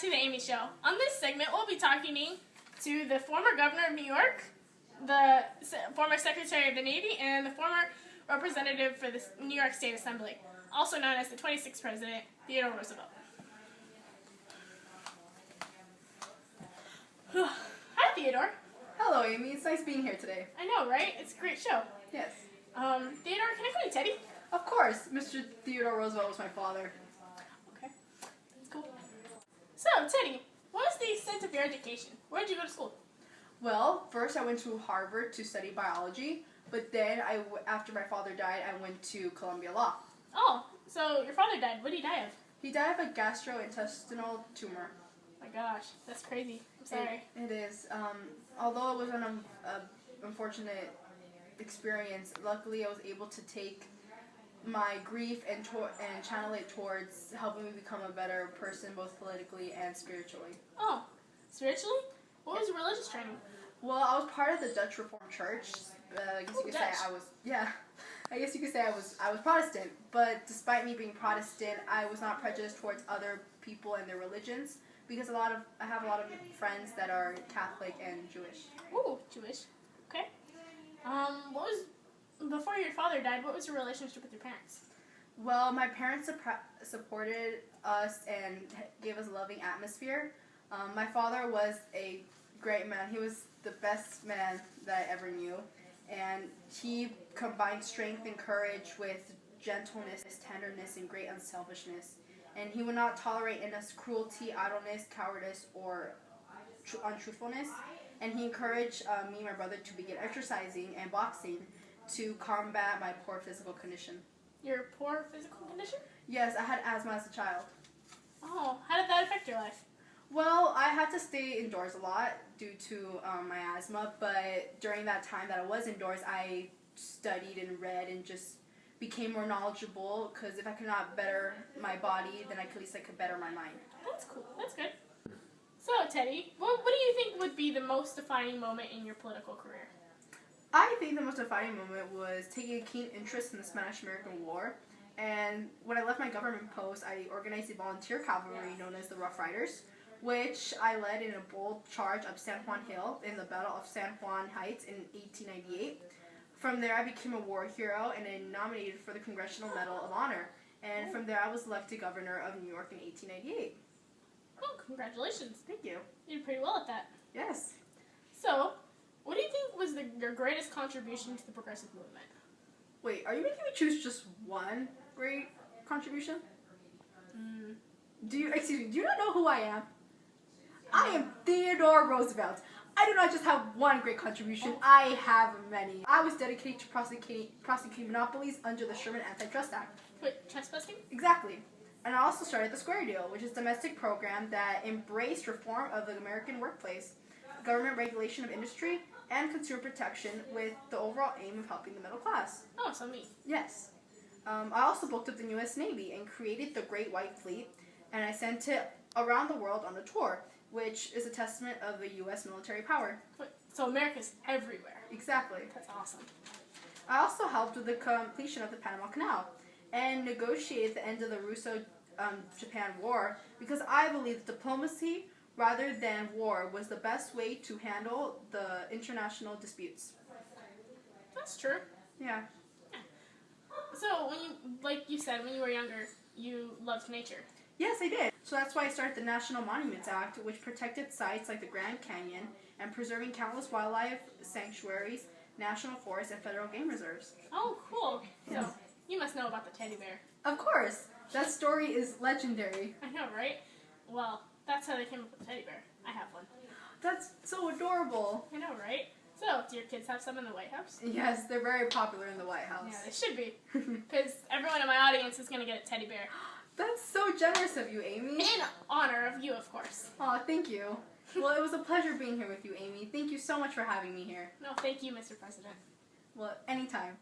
to the Amy Show. On this segment, we'll be talking to the former governor of New York, the former Secretary of the Navy, and the former representative for the New York State Assembly, also known as the 26th President, Theodore Roosevelt. Hi, Theodore. Hello, Amy. It's nice being here today. I know, right? It's a great show. Yes. Theodore, can I call you Teddy? Of course. Mr. Theodore Roosevelt was my father. Okay. That's cool. So, Teddy, what was the extent of your education? Where did you go to school? Well, first I went to Harvard to study biology, but then after my father died, I went to Columbia Law. Oh, so your father died. What did he die of? He died of a gastrointestinal tumor. Oh my gosh, that's crazy. I'm sorry. It is. Although it was an unfortunate experience, luckily I was able to take my grief and channel it towards helping me become a better person, both politically and spiritually. Oh, spiritually? What was your religious training? Well, I was part of the Dutch Reformed Church. I guess you could say I was. Yeah, I guess you could say I was Protestant. But despite me being Protestant, I was not prejudiced towards other people and their religions because I have a lot of friends that are Catholic and Jewish. Ooh, Jewish. Okay. Before your father died, what was your relationship with your parents? Well, my parents supported us and gave us a loving atmosphere. My father was a great man. He was the best man that I ever knew. And he combined strength and courage with gentleness, tenderness, and great unselfishness. And he would not tolerate in us cruelty, idleness, cowardice, or untruthfulness. And he encouraged me and my brother to begin exercising and boxing to combat my poor physical condition. Your poor physical condition? Yes, I had asthma as a child. Oh, how did that affect your life? Well, I had to stay indoors a lot due to my asthma, but during that time that I was indoors, I studied and read and just became more knowledgeable, because if I could not better my body, then at least I could better my mind. That's cool. That's good. So, Teddy, what do you think would be the most defining moment in your political career? I think the most defining moment was taking a keen interest in the Spanish-American War, and when I left my government post, I organized a volunteer cavalry known as the Rough Riders, which I led in a bold charge up San Juan Hill in the Battle of San Juan Heights in 1898. From there, I became a war hero and then nominated for the Congressional Medal of Honor. And from there, I was elected governor of New York in 1898. Oh, congratulations. Thank you. You did pretty well at that. Yes. So, what do you think was your greatest contribution to the progressive movement? Wait, are you making me choose just one great contribution? Do you not know who I am? I am Theodore Roosevelt. I do not just have one great contribution, I have many. I was dedicated to prosecuting monopolies under the Sherman Antitrust Act. Wait, trespassing? Exactly. And I also started the Square Deal, which is a domestic program that embraced reform of the American workplace, government regulation of industry, and consumer protection with the overall aim of helping the middle class. Oh, so me. Yes. I also booked up the U.S. Navy and created the Great White Fleet, and I sent it around the world on a tour, which is a testament of the U.S. military power. So America's everywhere. Exactly. That's awesome. I also helped with the completion of the Panama Canal and negotiated the end of the Russo-Japan War because I believe diplomacy rather than war was the best way to handle the international disputes. That's true. Yeah. So like you said, when you were younger, you loved nature. Yes, I did. So that's why I started the National Monuments Act, which protected sites like the Grand Canyon and preserving countless wildlife sanctuaries, national forests, and federal game reserves. Oh, cool. Yes. So you must know about the teddy bear. Of course. That story is legendary. I know, right? Well, that's how they came up with the teddy bear. I have one. That's so adorable. I know, right? So, do your kids have some in the White House? Yes, they're very popular in the White House. Yeah, they should be. Because everyone in my audience is going to get a teddy bear. That's so generous of you, Amy. In honor of you, of course. Aw, thank you. Well, it was a pleasure being here with you, Amy. Thank you so much for having me here. No, thank you, Mr. President. Well, anytime.